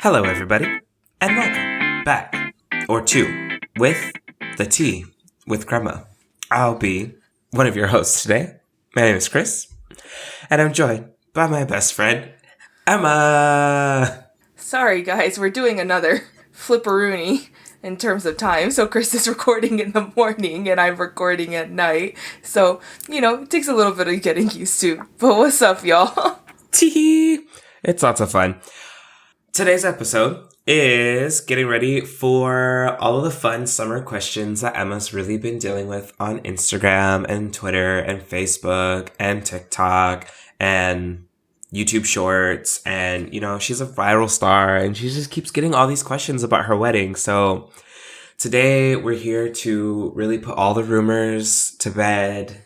Hello, everybody, and welcome back, or to, with the Tea with Crema. I'll be one of your hosts today. My name is Chris, and I'm joined by my best friend, Emma. Sorry, guys, we're doing another flipperoonie in terms of time. So Chris is recording in the morning, and I'm recording at night. So, it takes a little bit of getting used to. But what's up, y'all? Tee. It's lots of fun. Today's episode is getting ready for all of the fun summer questions that Emma's really been dealing with on Instagram and Twitter and Facebook and TikTok and YouTube Shorts. And, she's a viral star and she just keeps getting all these questions about her wedding. So today we're here to really put all the rumors to bed.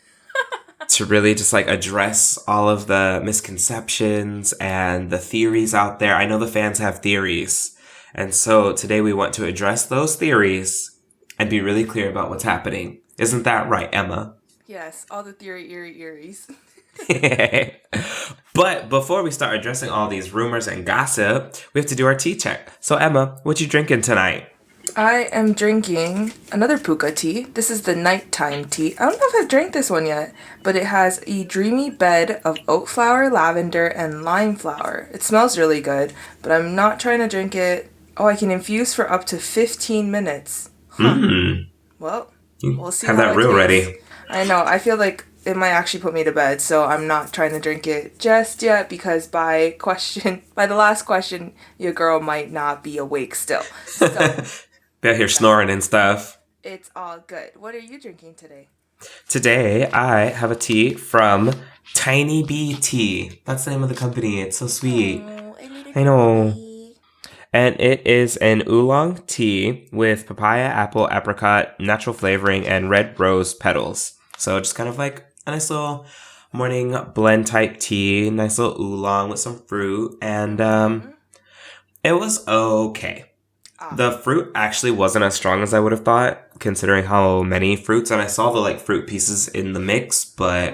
To really just address all of the misconceptions and the theories out there. I know the fans have theories. And so today we want to address those theories and be really clear about what's happening. Isn't that right, Emma? Yes, all the theories. But before we start addressing all these rumors and gossip, we have to do our tea check. So Emma, what you drinking tonight? I am drinking another puka tea. This is the nighttime tea. I don't know if I've drank this one yet, but it has a dreamy bed of oat flower, lavender, and lime flower. It smells really good, but I'm not trying to drink it. Oh, I can infuse for up to 15 minutes. Huh. Well, we'll see. Have that real ready. I know. I feel like it might actually put me to bed, so I'm not trying to drink it just yet because by the last question, your girl might not be awake still. So out here snoring and stuff. It's all good. What are you drinking today? Today, I have a tea from Tinybt. That's the name of the company. It's so sweet. Oh, I know. And it is an oolong tea with papaya, apple, apricot, natural flavoring, and red rose petals. So just kind of like a nice little morning blend type tea. Nice little oolong with some fruit. And it was okay. The fruit actually wasn't as strong as I would have thought, considering how many fruits, and I saw the fruit pieces in the mix, but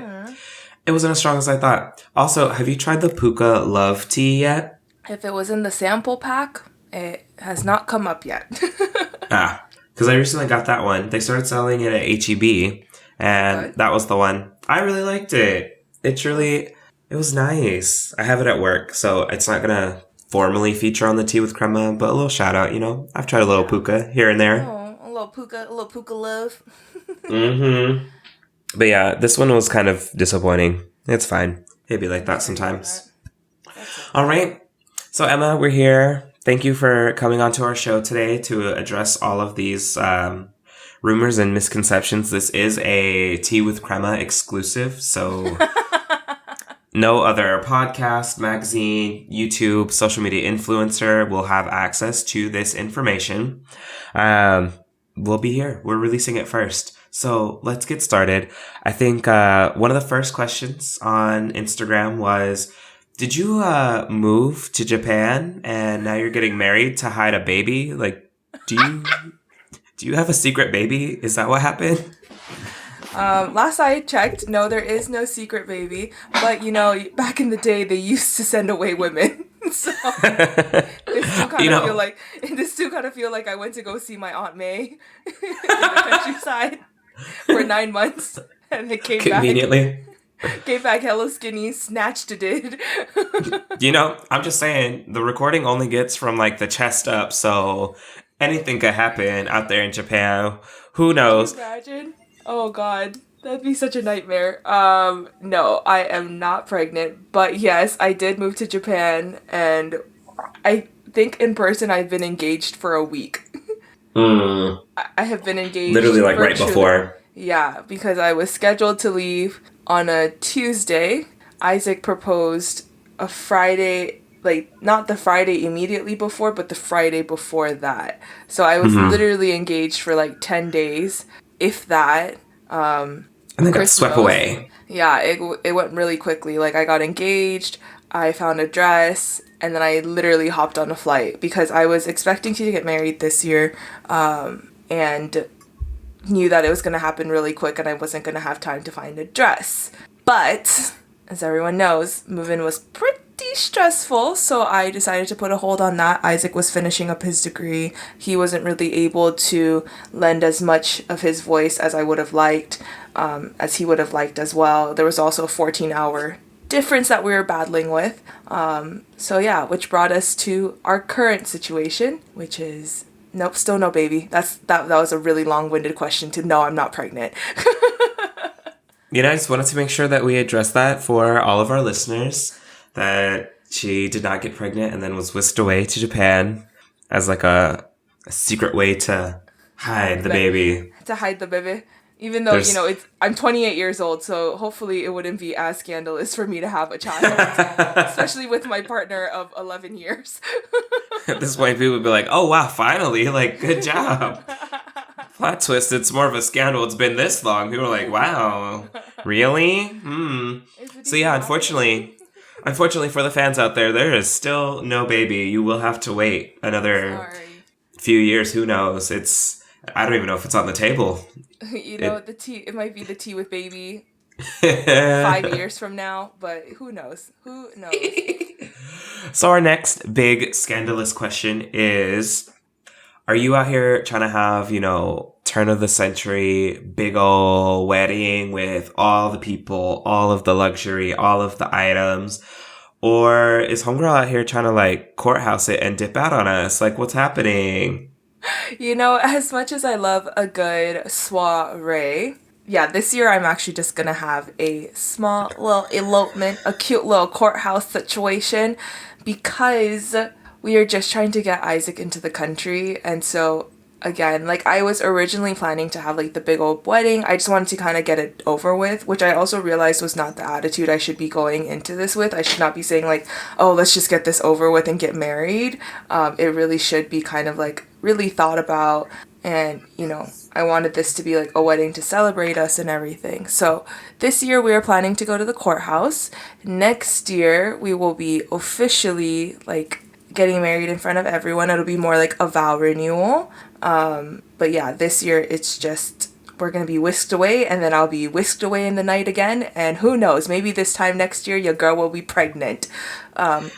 it wasn't as strong as I thought. Also, have you tried the Puka Love tea yet? If it was in the sample pack, it has not come up yet. Because I recently got that one. They started selling it at HEB, and that was the one. I really liked it. It was nice. I have it at work, so it's not gonna formally feature on the Tea with Crema, but a little shout out, I've tried a little puka here and there. Oh, a little puka love. But yeah, this one was kind of disappointing. It's fine. It'd be like that sometimes. All right. So Emma, we're here. Thank you for coming onto our show today to address all of these rumors and misconceptions. This is a Tea with Crema exclusive, so no other podcast, magazine, YouTube, social media influencer will have access to this information. We'll be here. We're releasing it first. So let's get started. I think one of the first questions on Instagram was, did you move to Japan and now you're getting married to hide a baby? Do you have a secret baby? Is that what happened? Last I checked, no, there is no secret baby. But, back in the day, they used to send away women. So this do kind of feel like I went to go see my Aunt May in the countryside for 9 months. And it came Conveniently. Came back hella skinny, snatched it. I'm just saying, the recording only gets from the chest up, so anything could happen out there in Japan. Who knows? Can you imagine? Oh God, that'd be such a nightmare. No, I am not pregnant, but yes, I did move to Japan, and I think in person I've been engaged for a week. I have been engaged literally virtually. Right before. Yeah, because I was scheduled to leave on a Tuesday. Isaac proposed a Friday, not the Friday immediately before, but the Friday before that. So I was literally engaged for 10 days, if that. And then got swept away. Yeah, it went really quickly. I got engaged, I found a dress, and then I literally hopped on a flight because I was expecting to get married this year, and knew that it was going to happen really quick and I wasn't going to have time to find a dress. But, as everyone knows, move-in was pretty pretty stressful, so I decided to put a hold on that. Isaac was finishing up his degree. He wasn't really able to lend as much of his voice as I would have liked, as he would have liked as well. There was also a 14-hour difference that we were battling with. So yeah, which brought us to our current situation, which is nope, still no baby. That was a really long-winded question to no, I'm not pregnant. You know, I just wanted to make sure that we address that for all of our listeners, that she did not get pregnant and then was whisked away to Japan as like a secret way to hide the baby. To hide the baby. Even though, I'm 28 years old, so hopefully it wouldn't be as scandalous for me to have a child, especially with my partner of 11 years. At this point, people would be like, oh, wow, finally, like, good job. Plot twist, it's more of a scandal. It's been this long. People are like, wow, really? So yeah, unfortunately for the fans out there is still no baby. You will have to wait another few years. Who knows? I don't even know if it's on the table. The tea, it might be the tea with baby 5 years from now, but who knows? Who knows? So our next big scandalous question is, are you out here trying to have, turn of the century, big ol' wedding with all the people, all of the luxury, all of the items? Or is homegirl out here trying to like courthouse it and dip out on us? Like, what's happening? As much as I love a good soiree, yeah, this year I'm actually just gonna have a small little elopement, a cute little courthouse situation, because we are just trying to get Isaac into the country. And so again, like I was originally planning to have like the big old wedding. I just wanted to kind of get it over with, which I also realized was not the attitude I should be going into this with. I should not be saying like, oh, let's just get this over with and get married. It really should be kind of like really thought about. And, I wanted this to be like a wedding to celebrate us and everything. So this year we are planning to go to the courthouse. Next year we will be officially like getting married in front of everyone. It'll be more like a vow renewal. But yeah, this year it's just, we're going to be whisked away, and then I'll be whisked away in the night again. And who knows, maybe this time next year your girl will be pregnant.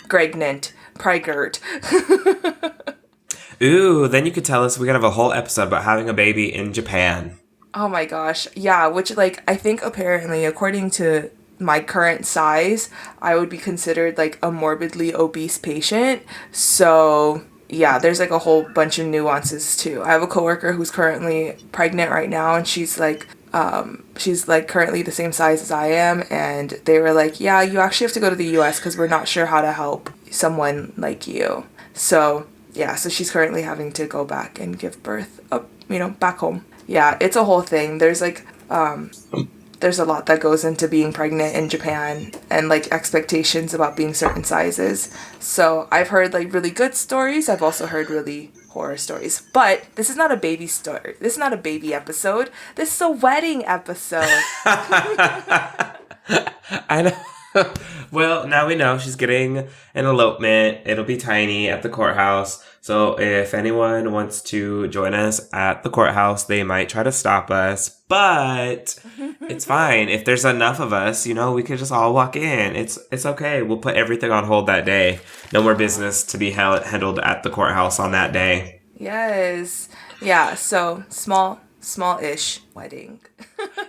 Pregnant. Ooh, then you could tell us, we could have a whole episode about having a baby in Japan. Oh my gosh. Yeah, which like I think apparently according to my current size, I would be considered like a morbidly obese patient. So yeah, there's like a whole bunch of nuances too. I have a coworker who's currently pregnant right now, and she's like currently the same size as I am, and they were like, yeah, you actually have to go to the US because we're not sure how to help someone like you. So yeah, so she's currently having to go back and give birth up, back home. Yeah, it's a whole thing. There's like there's a lot that goes into being pregnant in Japan, and like expectations about being certain sizes. So I've heard like really good stories. I've also heard really horror stories. But this is not a baby story. This is not a baby episode. This is a wedding episode. I know. Well, now we know she's getting an elopement. It'll be tiny at the courthouse. So if anyone wants to join us at the courthouse, they might try to stop us. But it's fine. If there's enough of us, we could just all walk in. It's okay. We'll put everything on hold that day. No more business to be handled at the courthouse on that day. Yes. Yeah, so small-ish wedding.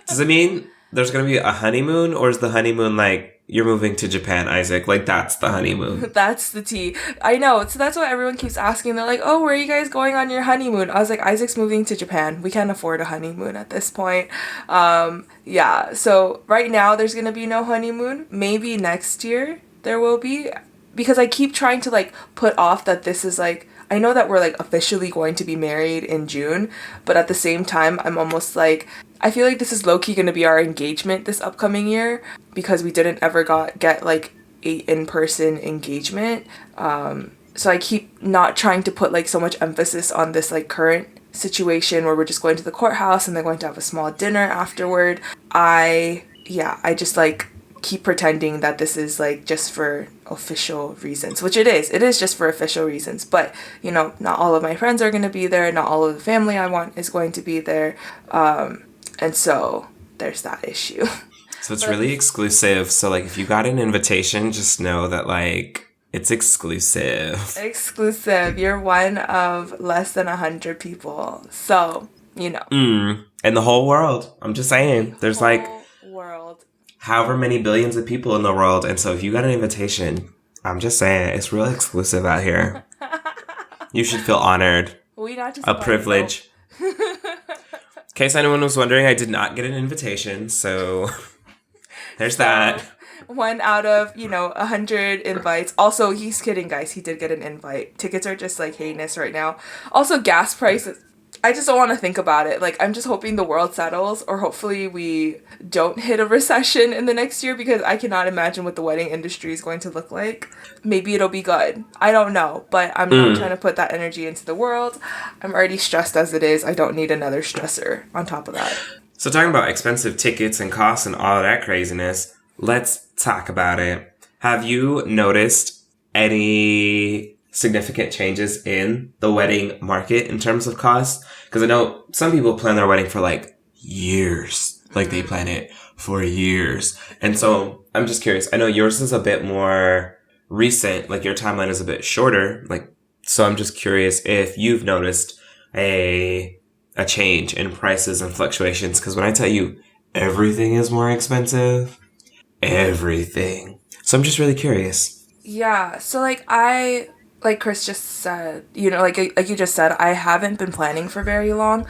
Does it mean there's going to be a honeymoon, or is the honeymoon like, you're moving to Japan, Isaac? Like, that's the honeymoon. That's the tea. I know. So that's what everyone keeps asking. They're like, oh, where are you guys going on your honeymoon? I was like, Isaac's moving to Japan. We can't afford a honeymoon at this point. Yeah. So right now there's going to be no honeymoon. Maybe next year there will be. Because I keep trying to like put off that this is like, I know that we're like officially going to be married in June, but at the same time, I'm almost like, I feel like this is low-key going to be our engagement this upcoming year, because we didn't ever get like a in-person engagement. So I keep not trying to put like so much emphasis on this like current situation where we're just going to the courthouse and they're going to have a small dinner afterward. I just like keep pretending that this is like just for official reasons, which it is. It is just for official reasons, but not all of my friends are going to be there. Not all of the family I want is going to be there. And so there's that issue. So it's really exclusive. So like if you got an invitation, just know that like it's exclusive. Exclusive. You're one of less than 100 people. So, you know. In the whole world. I'm just saying. There's like world. however many billions of people in the world. And so if you got an invitation, I'm just saying it's real exclusive out here. You should feel honored. We not just a privilege. In case anyone was wondering, I did not get an invitation, so there's that. One out of, 100 invites. Also, he's kidding, guys. He did get an invite. Tickets are just, like, heinous right now. Also, gas prices. I just don't want to think about it. Like, I'm just hoping the world settles, or hopefully we don't hit a recession in the next year, because I cannot imagine what the wedding industry is going to look like. Maybe it'll be good. I don't know, but I'm not trying to put that energy into the world. I'm already stressed as it is. I don't need another stressor on top of that. So talking about expensive tickets and costs and all of that craziness, let's talk about it. Have you noticed any significant changes in the wedding market in terms of cost? Because I know some people plan their wedding for like years. Like they plan it for years. And so I'm just curious. I know yours is a bit more recent. Like your timeline is a bit shorter. Like, so I'm just curious if you've noticed a change in prices and fluctuations. Because when I tell you everything is more expensive, everything. So I'm just really curious. Yeah. So like Chris just said, like you just said, I haven't been planning for very long.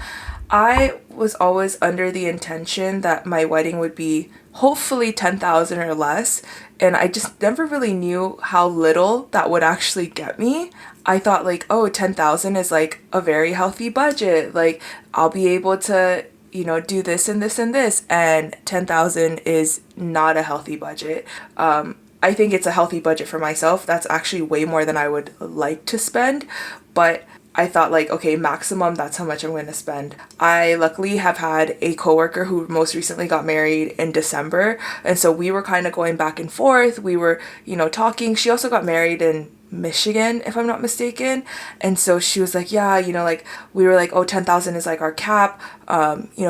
I was always under the intention that my wedding would be hopefully 10,000 or less, and I just never really knew how little that would actually get me. I thought like, 10,000 is like a very healthy budget. Like I'll be able to, do this and this and this, and 10,000 is not a healthy budget. I think it's a healthy budget for myself. That's actually way more than I would like to spend. But I thought like, okay, maximum, that's how much I'm going to spend. I luckily have had a coworker who most recently got married in December. And so we were kind of going back and forth. We were, talking. She also got married in Michigan, if I'm not mistaken. And so she was like, yeah, like we were like, 10,000 is like our cap.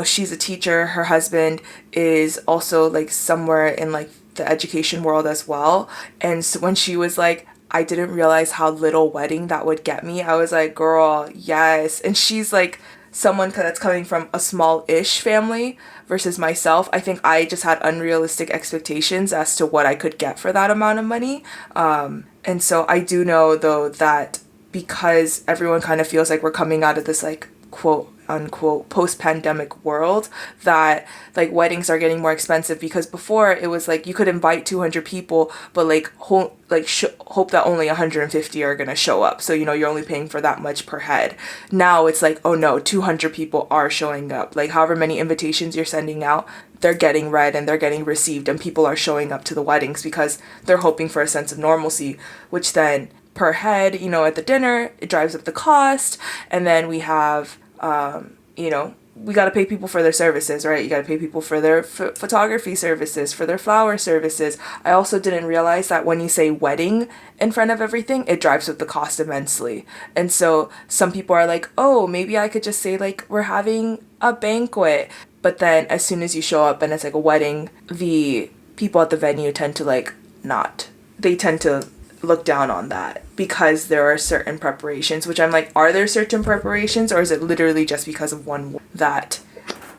She's a teacher. Her husband is also like somewhere in like the education world as well. And so when she was like, I didn't realize how little wedding that would get me, I was like, girl, yes. And she's like someone that's coming from a small-ish family versus myself. I think I just had unrealistic expectations as to what I could get for that amount of money. And so I do know though that because everyone kind of feels like we're coming out of this like quote unquote post-pandemic world, that like weddings are getting more expensive, because before it was like you could invite 200 people but like hope that only 150 are gonna show up, so you're only paying for that much per head. Now it's like, oh no, 200 people are showing up. Like however many invitations you're sending out, they're getting read and they're getting received, and people are showing up to the weddings because they're hoping for a sense of normalcy, which then per head, at the dinner, it drives up the cost. And then we have we got to pay people for their services, right? You got to pay people for their photography services, for their flower services. I also didn't realize that when you say wedding in front of everything, it drives up the cost immensely. And so some people are like, oh, maybe I could just say like we're having a banquet. But then as soon as you show up and it's like a wedding, the people at the venue tend to like not. They tend to look down on that because there are certain preparations, which I'm like, are there certain preparations, or is it literally just because of one that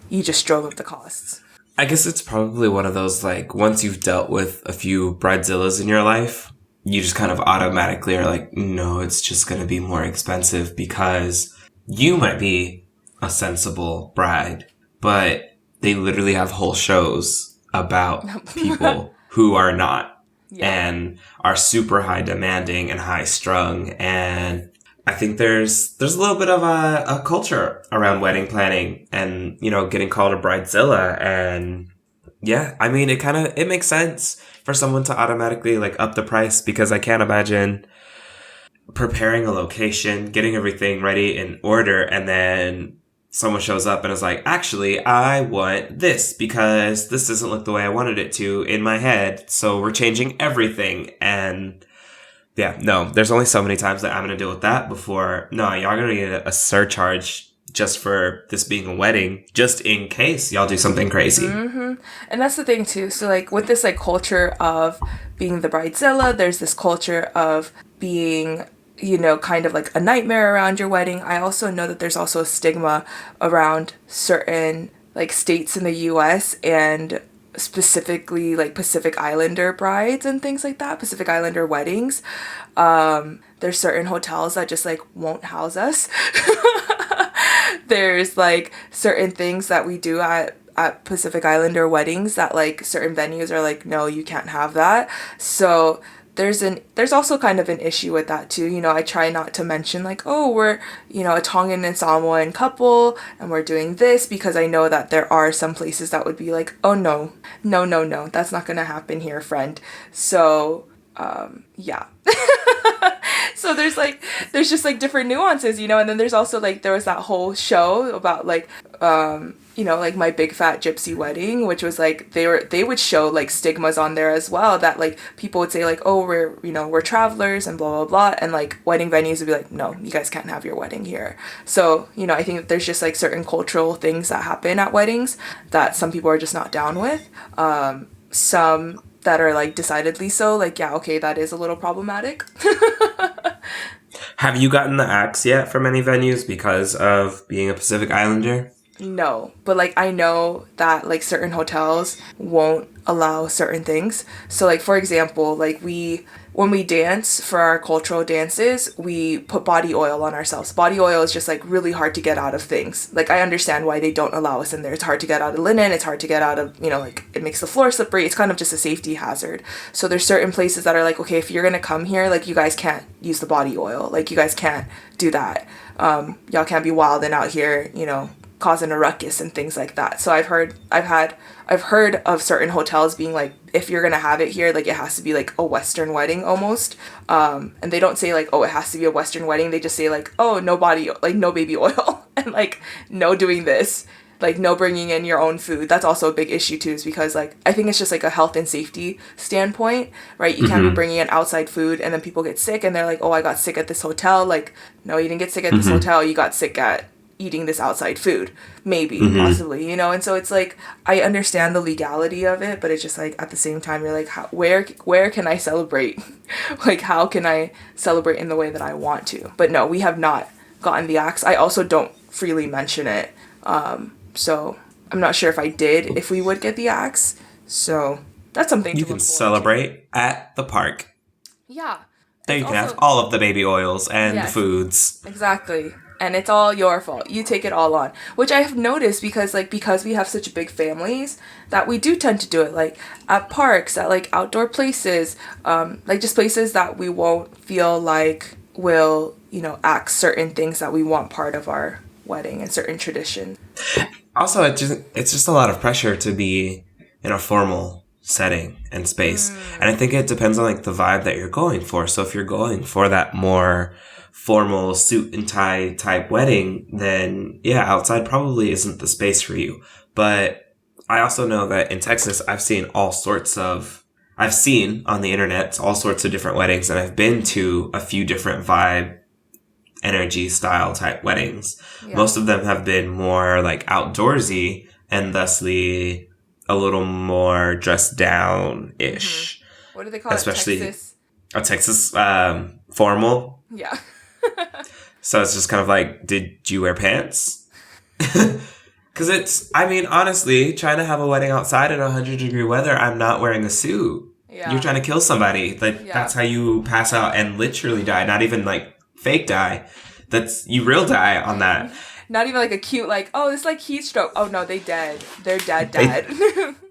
you just drove up the costs? I guess it's probably one of those, like, once you've dealt with a few Bridezillas in your life, you just kind of automatically are like, no, it's just going to be more expensive because you might be a sensible bride, but they literally have whole shows about people who are not. Yeah. And are super high demanding and high strung. And I think there's a little bit of a culture around wedding planning and, getting called a bridezilla. And yeah, I mean, it makes sense for someone to automatically like up the price, because I can't imagine preparing a location, getting everything ready in order, and then someone shows up and is like, actually, I want this because this doesn't look the way I wanted it to in my head. So we're changing everything. And yeah, no, there's only so many times that I'm going to deal with that before. No, y'all going to get a surcharge just for this being a wedding, just in case y'all do something crazy. And that's the thing too. So like with this like culture of being the bridezilla, there's this culture of being, you know, kind of like a nightmare around your wedding. I also know that there's also a stigma around certain like states in the US and specifically like Pacific Islander brides and things like that, Pacific Islander weddings. There's certain hotels that just like won't house us. There's like certain things that we do at Pacific Islander weddings that like certain venues are like, no, you can't have that. So there's also kind of an issue with that too. You know, I try not to mention like, oh, we're, you know, a Tongan and Samoan couple and we're doing this, because I know that there are some places that would be like, oh no, that's not gonna happen here, friend. So yeah. So there's just like different nuances, you know, and then there's also like, there was that whole show about like, you know, like My Big Fat Gypsy Wedding, which was like, they would show like stigmas on there as well, that like people would say like, oh, we're travelers and blah, blah, blah. And like wedding venues would be like, no, you guys can't have your wedding here. So, you know, I think that there's just like certain cultural things that happen at weddings that some people are just not down with. Some that are like decidedly so, like, yeah, okay, that is a little problematic. Have you gotten the axe yet from any venues because of being a Pacific Islander? No, but like I know that like certain hotels won't allow certain things. So like for example, like when we dance for our cultural dances, we put body oil on ourselves. Body oil is just like really hard to get out of things. Like I understand why they don't allow us in there. It's hard to get out of linen, it's hard to get out of, you know, like it makes the floor slippery. It's kind of just a safety hazard. So there's certain places that are like, okay, if you're gonna come here, like you guys can't use the body oil. Like you guys can't do that. Y'all can't be wilding out here, you know, causing a ruckus and things like that. So I've heard of certain hotels being like, if you're gonna have it here, like it has to be like a Western wedding almost. And they don't say like, oh, it has to be a Western wedding. They just say like, oh, no baby oil and like no doing this, like no bringing in your own food. That's also a big issue too, is because like I think it's just like a health and safety standpoint, right? You can't be bringing in outside food and then people get sick and they're like, oh, I got sick at this hotel. Like, no, you didn't get sick at this hotel. You got sick at eating this outside food, maybe, possibly, you know. And so it's like I understand the legality of it, but it's just like at the same time you're like, where can I celebrate? Like how can I celebrate in the way that I want to? But no, we have not gotten the axe. I also don't freely mention it, so I'm not sure if we would get the axe. So that's something you can celebrate at the park. Yeah, there you can have all of the baby oils and the foods. Exactly. And it's all your fault. You take it all on. Which I have noticed because we have such big families that we do tend to do it like at parks, at like outdoor places, like just places that we won't feel like will, you know, act certain things that we want part of our wedding and certain tradition. Also, it's just a lot of pressure to be in a formal setting and space. And I think it depends on like the vibe that you're going for. So if you're going for that more formal suit and tie type wedding, then yeah, outside probably isn't the space for you. But I also know that in Texas, I've seen on the internet all sorts of different weddings, and I've been to a few different vibe, energy, style type weddings. Yeah. Most of them have been more like outdoorsy and thusly a little more dressed down-ish. What do they call it? Especially a Texas formal. Yeah. So it's just kind of like, did you wear pants? Because honestly, trying to have a wedding outside in 100-degree weather, I'm not wearing a suit. Yeah. You're trying to kill somebody. That's how you pass out and literally die. Not even like fake die. You real die on that. Not even like a cute like, oh, it's like heat stroke. Oh no, they dead. They're dead.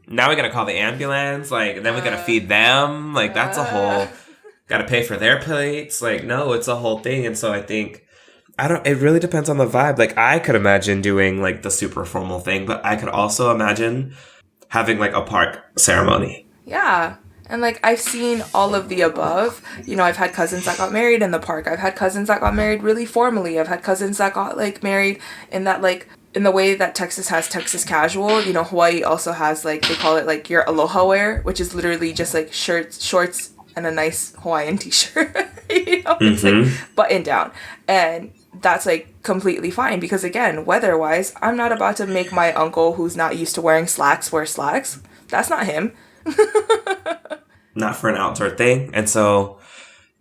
Now we gotta call the ambulance. Like, then we gotta feed them. Like, that's a whole. Gotta pay for their plates. Like, no, it's a whole thing. And so I think, it really depends on the vibe. Like, I could imagine doing like the super formal thing, but I could also imagine having like a park ceremony. Yeah. And like, I've seen all of the above. You know, I've had cousins that got married in the park. I've had cousins that got married really formally. I've had cousins that got like married in that like, in the way that Texas has Texas casual, you know, Hawaii also has like, they call it like your aloha wear, which is literally just like shorts, and a nice Hawaiian t-shirt, you know, it's like button down. And that's like completely fine, because again, weather wise, I'm not about to make my uncle who's not used to wearing slacks wear slacks. That's not him. Not for an outdoor thing. And so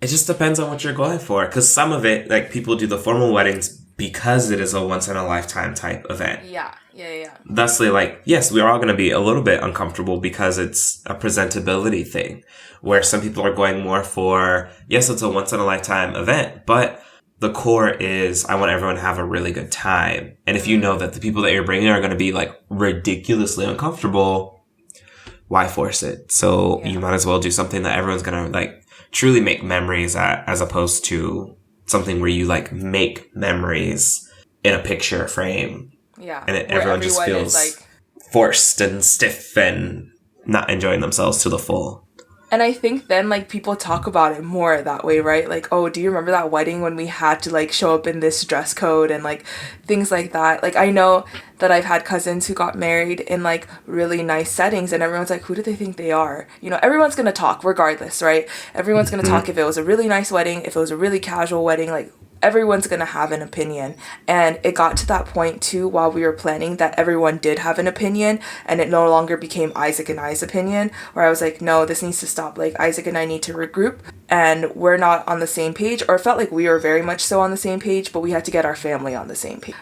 it just depends on what you're going for. Because some of it, like people do the formal weddings because it is a once in a lifetime type event. Yeah. Thusly, like, yes, we're all going to be a little bit uncomfortable because it's a presentability thing, where some people are going more for, yes, it's a once in a lifetime event, but the core is I want everyone to have a really good time. And if you know that the people that you're bringing are going to be like ridiculously uncomfortable, why force it? So you might as well do something that everyone's going to like truly make memories at, as opposed to something where you like make memories in a picture frame. Yeah. And everyone just feels like forced and stiff and not enjoying themselves to the full. And I think then, like, people talk about it more that way, right? Like, oh, do you remember that wedding when we had to, like, show up in this dress code and, like, things like that? Like, I know that I've had cousins who got married in, like, really nice settings, and everyone's like, who do they think they are? You know, everyone's gonna talk regardless, right? Everyone's gonna talk if it was a really nice wedding, if it was a really casual wedding, like, everyone's going to have an opinion. And it got to that point too while we were planning that everyone did have an opinion, and it no longer became Isaac and I's opinion, where I was like, no, this needs to stop. Like, Isaac and I need to regroup, and we're not on the same page. Or it felt like we were very much so on the same page, but we had to get our family on the same page.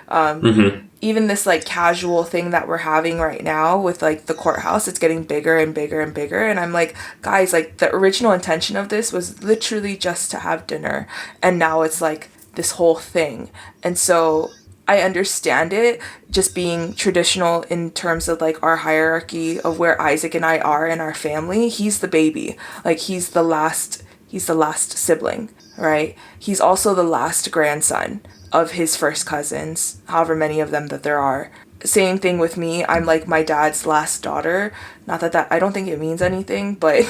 Even this like casual thing that we're having right now with like the courthouse, it's getting bigger and bigger and bigger. And I'm like, guys, like the original intention of this was literally just to have dinner, and now it's like this whole thing. And so I understand it just being traditional in terms of like our hierarchy of where Isaac and I are in our family. He's the baby. Like he's the last sibling, right? He's also the last grandson of his first cousins, however many of them that there are. Same thing with me. I'm like my dad's last daughter. Not that I don't think it means anything, but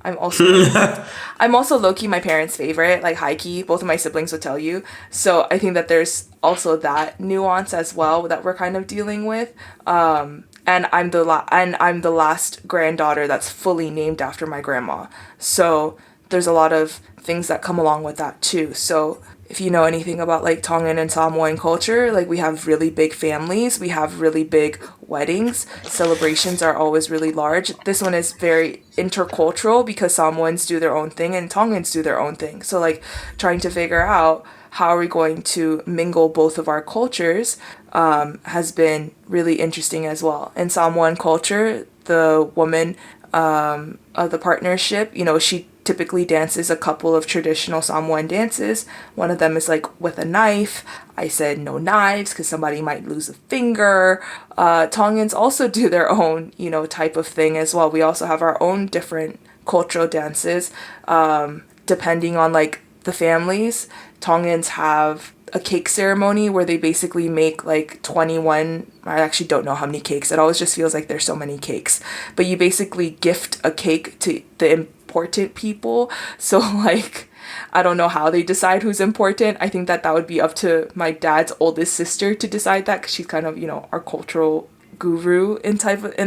I'm also low-key my parents' favorite, like high-key, both of my siblings would tell you. So I think that there's also that nuance as well that we're kind of dealing with. And I'm the last granddaughter that's fully named after my grandma. So there's a lot of things that come along with that too. So if you know anything about like Tongan and Samoan culture, like we have really big families, we have really big weddings, celebrations are always really large. This one is very intercultural because Samoans do their own thing and Tongans do their own thing. So like trying to figure out how are we going to mingle both of our cultures has been really interesting as well. In Samoan culture, the woman of the partnership, you know, she typically dances a couple of traditional Samoan dances. One of them is like with a knife. I said no knives because somebody might lose a finger. Tongans also do their own, you know, type of thing as well. We also have our own different cultural dances depending on like the families. Tongans have a cake ceremony where they basically make like 21, I actually don't know how many cakes. It always just feels like there's so many cakes. But you basically gift a cake to the important people. So like, I don't know how they decide who's important. I think that would be up to my dad's oldest sister to decide that, because she's kind of, you know, our cultural guru in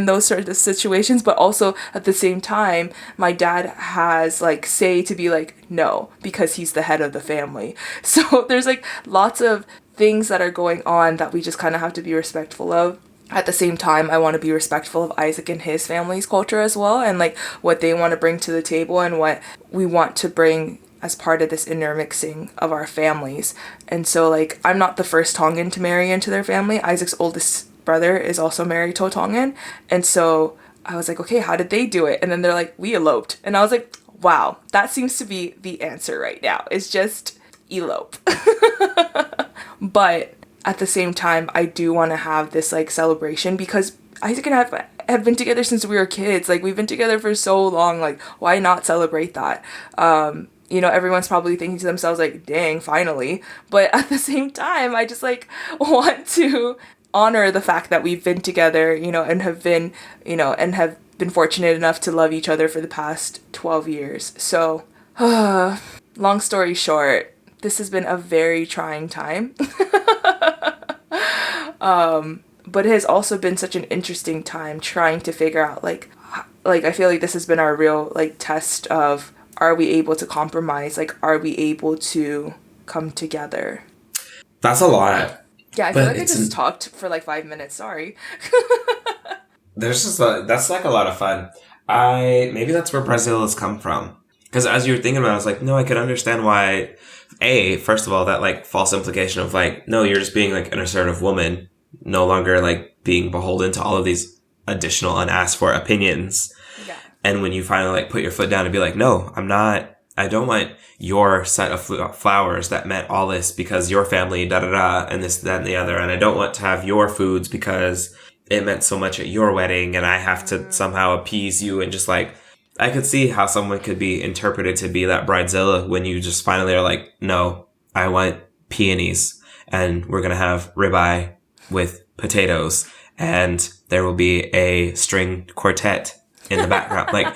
those sort of situations. But also at the same time, my dad has like say to be like no, because he's the head of the family. So there's like lots of things that are going on that we just kind of have to be respectful of. At the same time, I want to be respectful of Isaac and his family's culture as well, and like what they want to bring to the table and what we want to bring as part of this intermixing of our families. And so like I'm not the first Tongan to marry into their family. Isaac's oldest brother is also married to a Tongan. And so I was like, okay, how did they do it? And then they're like, we eloped. And I was like, wow, that seems to be the answer right now. It's just elope. But at the same time, I do want to have this like celebration because Isaac and I have been together since we were kids. Like we've been together for so long. Like why not celebrate that? You know, everyone's probably thinking to themselves like, dang, finally. But at the same time, I just like want to honor the fact that we've been together, you know, and have been, you know, and have been fortunate enough to love each other for the past 12 years. So, long story short, this has been a very trying time. But it has also been such an interesting time trying to figure out like I feel like this has been our real like test of, are we able to compromise? Like, are we able to come together? That's a lot. Yeah, I feel like I just talked for like 5 minutes. Sorry. That's like a lot of fun. Maybe that's where Bridezillas come from. Because as you were thinking about it, I was like, no, I could understand why, first of all, that like false implication of like, no, you're just being like an assertive woman, no longer like being beholden to all of these additional unasked for opinions. Yeah. And when you finally like put your foot down and be like, no, I don't want your set of flowers that meant all this because your family, da da da, and this, that, and the other. And I don't want to have your foods because it meant so much at your wedding and I have to somehow appease you. And just like, I could see how someone could be interpreted to be that bridezilla when you just finally are like, no, I want peonies and we're going to have ribeye with potatoes and there will be a string quartet in the background. Like,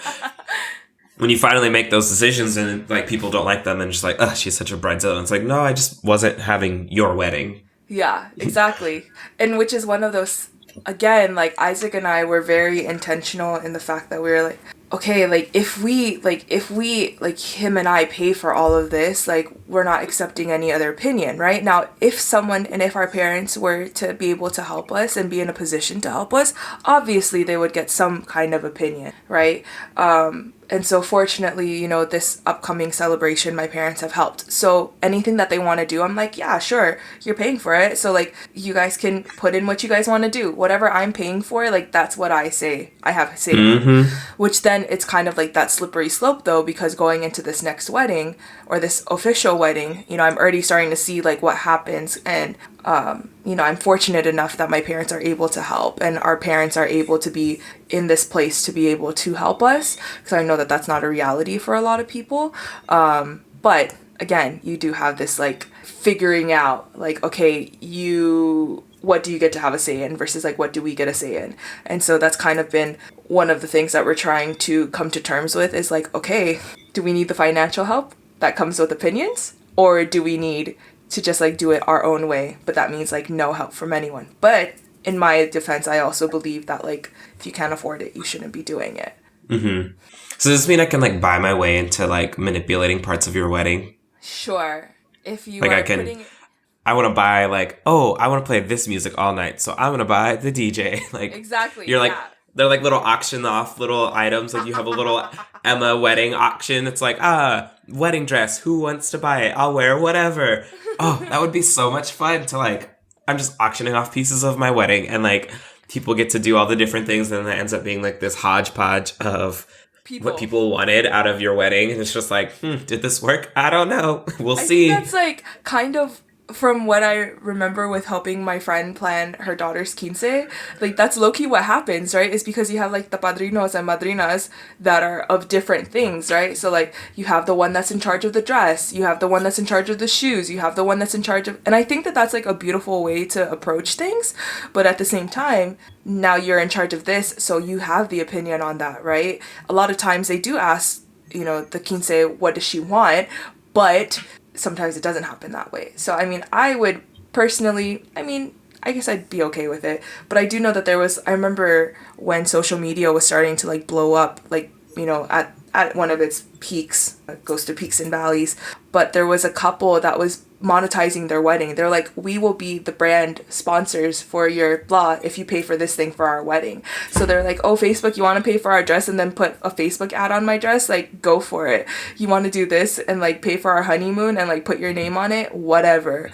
when you finally make those decisions and like people don't like them and just like, oh, she's such a bridezilla. And it's like, no, I just wasn't having your wedding. Yeah, exactly. And which is one of those, again, like Isaac and I were very intentional in the fact that we were like, okay, like if we like him and I pay for all of this, like we're not accepting any other opinion, right? Now, if our parents were to be able to help us and be in a position to help us, obviously they would get some kind of opinion, right? And so fortunately, this upcoming celebration, my parents have helped. So anything that they want to do, I'm like, yeah, sure, you're paying for it. So like, you guys can put in what you guys want to do. Whatever I'm paying for, like, that's what I say. I have a say. Mm-hmm. Which then it's kind of like that slippery slope though, because going into this next wedding or this official wedding, I'm already starting to see like what happens. And I'm fortunate enough that my parents are able to help and our parents are able to be in this place to be able to help us, because I know that that's not a reality for a lot of people. But again, you do have this like figuring out like, okay, what do you get to have a say in versus like what do we get a say in? And so that's kind of been one of the things that we're trying to come to terms with is like, okay, do we need the financial help that comes with opinions, or do we need to just like do it our own way, but that means like no help from anyone? But in my defense, I also believe that like if you can't afford it, you shouldn't be doing it. Mm-hmm. So does this mean I can like buy my way into like manipulating parts of your wedding? Sure. If you like I want to buy like, oh, I want to play this music all night, so I'm gonna buy the DJ. Like exactly. You're like they're like little auction off little items. Like you have a little Emma wedding auction. It's like wedding dress. Who wants to buy it? I'll wear whatever. Oh, that would be so much fun to like, I'm just auctioning off pieces of my wedding and like people get to do all the different things and it ends up being like this hodgepodge of what people wanted out of your wedding. And it's just like, did this work? I don't know. We'll see. I think that's like kind of from what I remember with helping my friend plan her daughter's quince, like that's low-key what happens, right? Is because you have like the padrinos and madrinas that are of different things, right? So like you have the one that's in charge of the dress, you have the one that's in charge of the shoes, you have the one that's in charge of, and I think that that's like a beautiful way to approach things. But at the same time, now you're in charge of this, so you have the opinion on that, right? A lot of times they do ask, the quince, what does she want? But sometimes it doesn't happen that way. So, I mean, I would personally, I guess I'd be okay with it. But I do know that I remember when social media was starting to like blow up, like, at one of its peaks, it goes to peaks and valleys. But there was a couple that was monetizing their wedding. They're like, we will be the brand sponsors for your blah if you pay for this thing for our wedding. So they're like, oh, Facebook, you want to pay for our dress and then put a Facebook ad on my dress? Like, go for it. You want to do this and like pay for our honeymoon and like put your name on it? Whatever,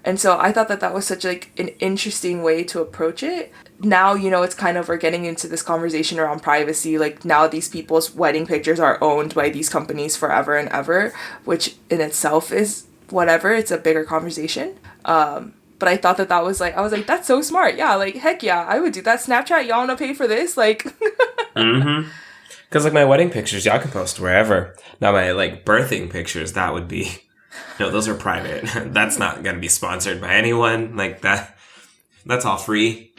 And so I thought that was such like an interesting way to approach it. Now, it's kind of, we're getting into this conversation around privacy. Like now these people's wedding pictures are owned by these companies forever and ever, which in itself is whatever. It's a bigger conversation. But I thought that was like, I was like, that's so smart. Yeah. Like, heck yeah, I would do that. Snapchat, y'all want to pay for this? Like, mm-hmm. Cause like my wedding pictures, y'all can post wherever. Now my like birthing pictures, that would be, those are private. That's not going to be sponsored by anyone like that. That's all free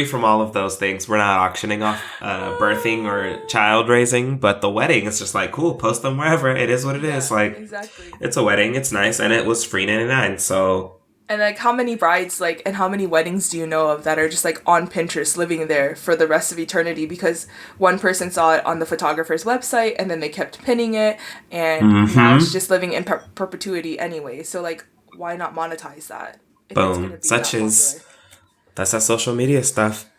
from all of those things. We're not auctioning off birthing or child raising, but the wedding is just like, cool, post them wherever. It is what it is. Like, exactly. It's a wedding. It's nice. And it was free $99. So And like how many brides like and how many weddings do you know of that are just like on Pinterest living there for the rest of eternity because one person saw it on the photographer's website and then they kept pinning it and now it's Mm-hmm. just living in perpetuity anyway. So like why not monetize that if it's going Boom. to be Such that as popular? that's that social media stuff.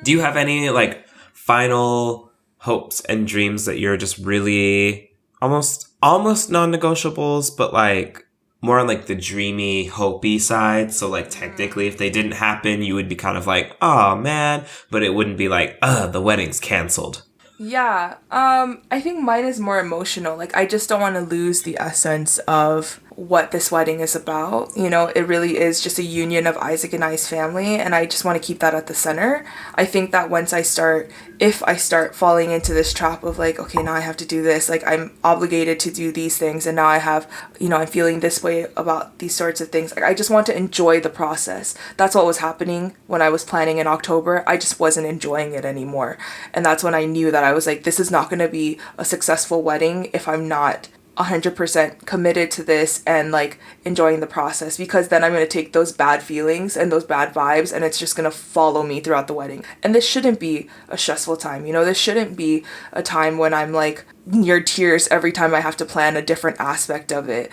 Do you have any like final hopes and dreams that you're just really almost non-negotiables, but like more on like the dreamy, hopey side? So like technically if they didn't happen, you would be kind of like, oh man, but it wouldn't be like, the wedding's canceled. Yeah, I think mine is more emotional. Like, I just don't want to lose the essence of what this wedding is about. You know, it really is just a union of Isaac and I's family, and I just want to keep that at the center. I think that if I start falling into this trap of like, okay, now I have to do this, like, I'm obligated to do these things, and now I'm feeling this way about these sorts of things. Like, I just want to enjoy the process. That's what was happening when I was planning in October. I just wasn't enjoying it anymore. And that's when I knew that I was like, this is not going to be a successful wedding if I'm not 100% committed to this and like enjoying the process, because then I'm going to take those bad feelings and those bad vibes and it's just going to follow me throughout the wedding. And this shouldn't be a stressful time. You know, this shouldn't be a time when I'm like near tears every time I have to plan a different aspect of it.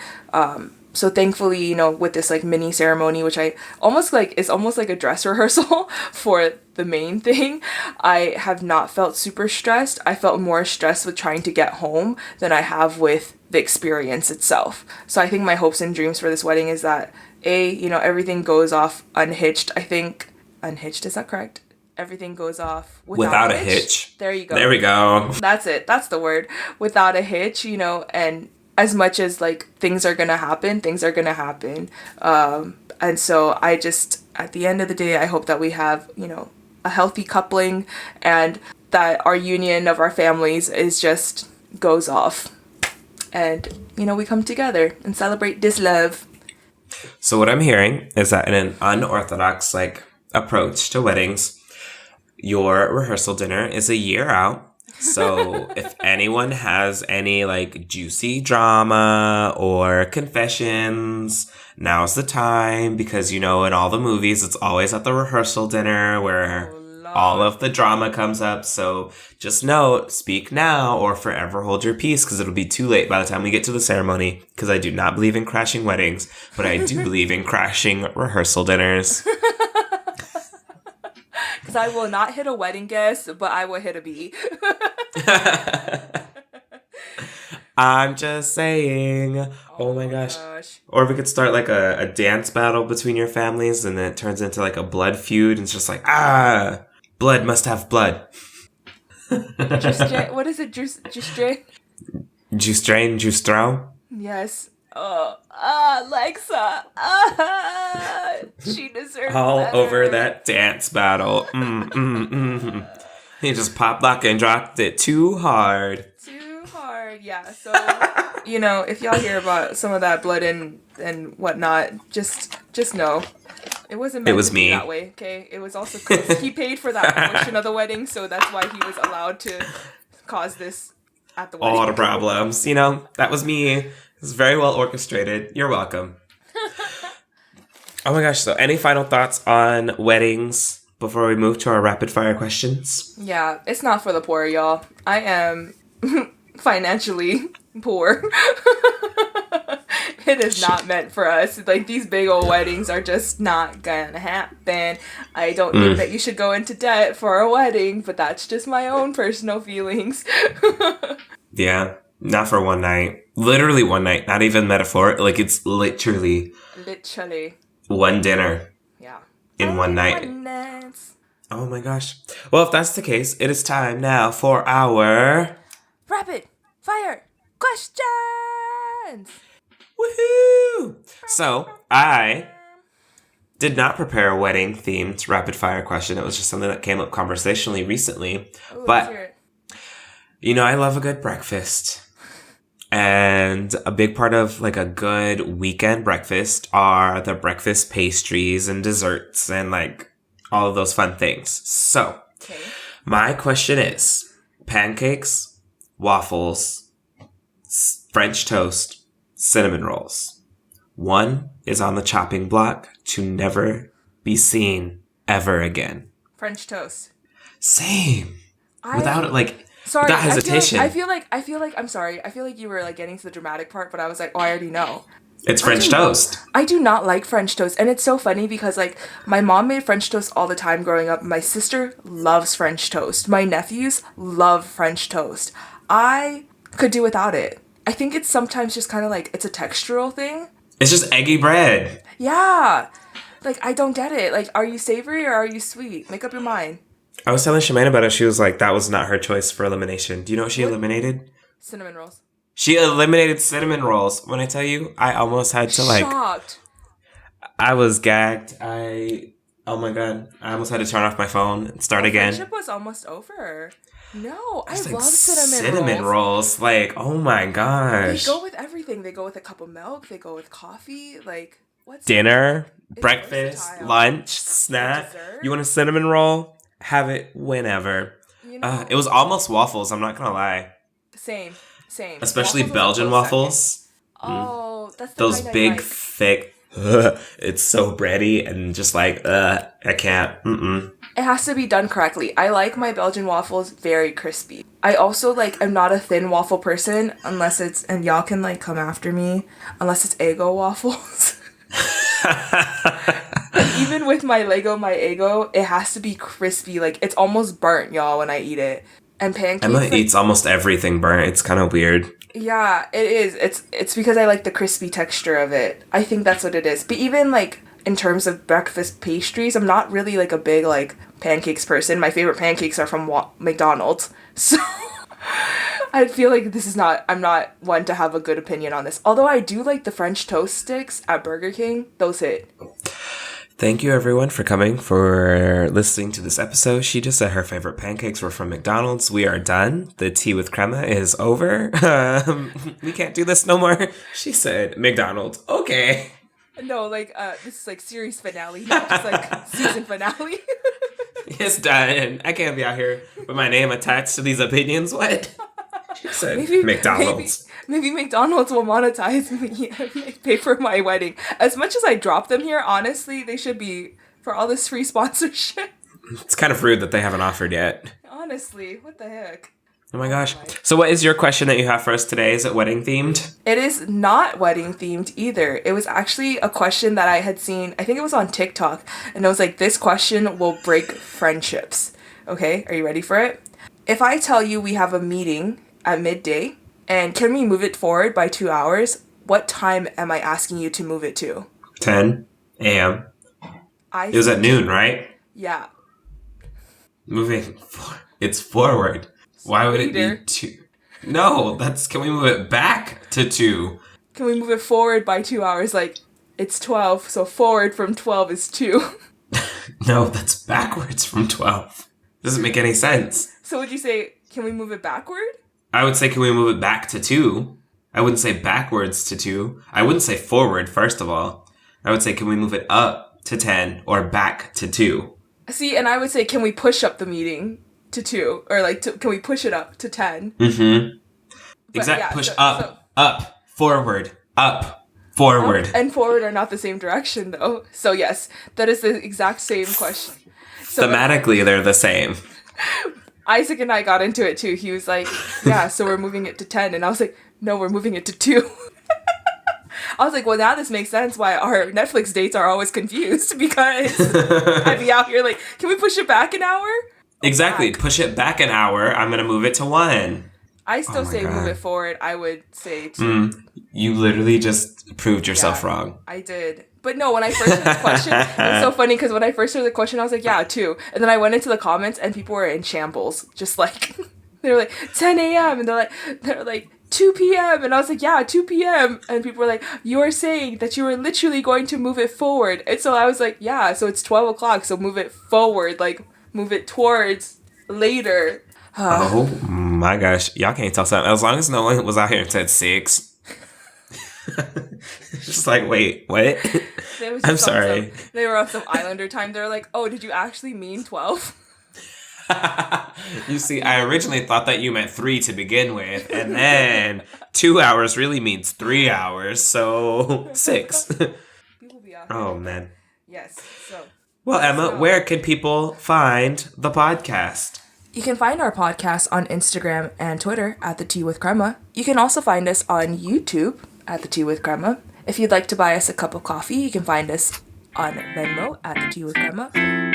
So thankfully, you know, with this like mini ceremony, which I almost like is almost like a dress rehearsal for the main thing, I have not felt super stressed. I felt more stressed with trying to get home than I have with the experience itself. So I think my hopes and dreams for this wedding is that everything goes off unhitched. I think unhitched, is that correct? Everything goes off without Without a a hitch. hitch. There you go. There we go. That's it. That's the word. Without a hitch, you know, and as much as like things are gonna happen, things are gonna happen. And so I just, at the end of the day, I hope that we have, you know, a healthy coupling and that our union of our families is just goes off. And, you know, we come together and celebrate this love. So what I'm hearing is that in an unorthodox like approach to weddings, your rehearsal dinner is a year out. So if anyone has any like juicy drama or confessions, now's the time, because you know in all the movies it's always at the rehearsal dinner where all of the drama comes up. So just note, speak now or forever hold your peace, because it'll be too late by the time we get to the ceremony, because I do not believe in crashing weddings, but I do believe in crashing rehearsal dinners. Because I will not hit a wedding guest, but I will hit a bee. I'm just saying. Oh my gosh. Or we could start like a dance battle between your families and then it turns into like a blood feud and it's just like, blood must have blood. What is it? Juice drain? Juice drain, juice throw? Yes. Lexa. She deserves All better. over that dance battle. He just popped lock and dropped it too hard. Too hard, yeah. So, you know, if y'all hear about some of that blood and whatnot, just know. It wasn't meant to be that way, okay? It was also Chris. He paid for that portion of the wedding, so that's why he was allowed to cause this at the wedding. All the problems, you know, that was me. It was very well orchestrated. You're welcome. Oh my gosh, so any final thoughts on weddings before we move to our rapid fire questions? Yeah, it's not for the poor, y'all. I am financially poor. It is not meant for us. Like, these big old weddings are just not gonna happen. I don't think that you should go into debt for a wedding, but that's just my own personal feelings. Yeah, not for one night. Literally one night, not even metaphor. Like, it's literally one dinner. Yeah. In one night. Oh my gosh. Well, if that's the case, it is time now for our rapid fire questions. Woohoo! So, I did not prepare a wedding themed rapid fire question. It was just something that came up conversationally recently. Ooh, but, you know, I love a good breakfast. And a big part of like a good weekend breakfast are the breakfast pastries and desserts and like all of those fun things. So, my question is pancakes, waffles, French toast, cinnamon rolls. One is on the chopping block to never be seen ever again. French toast. Same. Without Sorry, without hesitation. I feel like I'm sorry. I feel like you were like getting to the dramatic part, but I was like, oh, I already know. It's French toast. I do not like French toast, and it's so funny because like my mom made French toast all the time growing up. My sister loves French toast. My nephews love French toast. I could do without it. I think it's sometimes just kind of like it's a textural thing. It's just eggy bread. Yeah. Like, I don't get it. Like, are you savory or are you sweet? Make up your mind. I was telling Shemaine about it. She was like, that was not her choice for elimination. Do you know what she eliminated? Cinnamon rolls. She eliminated cinnamon rolls. When I tell you, I almost had to like... Shocked. I was gagged. Oh my God. I almost had to turn off my phone and start again. Friendship was almost over. No, I It's love like cinnamon rolls. Like, oh my gosh. They go with everything. They go with a cup of milk. They go with coffee. Like, what's Dinner, It's breakfast, versatile. lunch, snack. Dessert? You want a cinnamon roll? Have it whenever. You know, It was almost waffles. I'm not gonna lie. same. Especially Waffles was a Belgian close waffles. Oh, that's the Those kind big, I like. thick. It's so bready and just like, I can't. It has to be done correctly. I like my Belgian waffles very crispy. I also like, I'm not a thin waffle person unless it's, and y'all can like come after me, unless it's Eggo waffles. Even with my Eggo, it has to be crispy. Like, it's almost burnt, y'all, when I eat it. And pancakes. Emma eats almost everything burnt. It's kind of weird. Yeah, it is. It's because I like the crispy texture of it. I think that's what it is. But even like in terms of breakfast pastries, I'm not really like a big like pancakes person. My favorite pancakes are from McDonald's. So I feel like I'm not one to have a good opinion on this. Although I do like the French toast sticks at Burger King. Those hit. Thank you, everyone, for coming, for listening to this episode. She just said her favorite pancakes were from McDonald's. We are done. The tea with crema is over. We can't do this no more. She said McDonald's. Okay. No, like, this is like series finale, not just like season finale. It's done. I can't be out here with my name attached to these opinions. What? She said McDonald's. Maybe McDonald's will monetize me and pay for my wedding. As much as I drop them here, honestly, they should be for all this free sponsorship. It's kind of rude that they haven't offered yet. Honestly, what the heck? Oh my gosh. So what is your question that you have for us today? Is it wedding themed? It is not wedding themed either. It was actually a question that I had seen, I think it was on TikTok, and it was like, this question will break friendships. Okay, are you ready for it? If I tell you we have a meeting at midday, and can we move it forward by 2 hours? What time am I asking you to move it to? 10 a.m. It was at noon, right? Yeah. It's forward. Why would it Later. be 2? No, can we move it back to 2? Can we move it forward by 2 hours? Like, it's 12, so forward from 12 is 2. No, that's backwards from 12. Doesn't make any sense. So would you say, can we move it backward? I would say, can we move it back to 2? I wouldn't say backwards to 2. I wouldn't say forward, first of all. I would say, can we move it up to 10 or back to 2? See, and I would say, can we push up the meeting to 2? Or like, can we push it up to 10? Mm-hmm. Exactly. Yeah, push up, forward, up, forward. Up and forward are not the same direction, though. So yes, that is the exact same question. So Thematically, they're the same. Isaac and I got into it too. He was like, yeah, so we're moving it to 10. And I was like, no, we're moving it to 2. I was like, well, now this makes sense why our Netflix dates are always confused, because I'd be out here like, can we push it back an hour? Exactly. Push it back an hour. I'm going to move it to 1. I still say God. move it forward. I would say 2. You literally just proved yourself wrong. I did. But no, when I first heard the question, it's so funny because when I first heard the question, I was like, yeah, 2. And then I went into the comments and people were in shambles. Just like, they were like, 10 a.m. And they're like, 2 p.m. And I was like, yeah, 2 p.m. And people were like, you're saying that you were literally going to move it forward. And so I was like, yeah, so it's 12 o'clock. So move it forward. Like, move it towards later. Oh my gosh. Y'all can't tell something. As long as no one was out here and said 6. Just like, wait, what? I'm sorry. They were on some Islander time. They were like, oh, did you actually mean 12? You see, I originally thought that you meant 3 to begin with, and then 2 hours really means 3 hours, so 6. People be out Oh, here. man. Yes. So Well, Emma, So- where can people find the podcast? you can find our podcast on Instagram and Twitter at The Tea with Crema. You can also find us on YouTube at The Tea with Crema. If you'd like to buy us a cup of coffee, you can find us on Venmo at The Tea with Crema.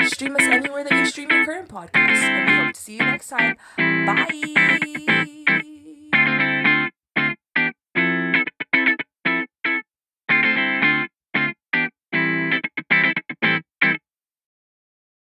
Stream us anywhere that you stream your current podcast. And we hope to see you next time. Bye!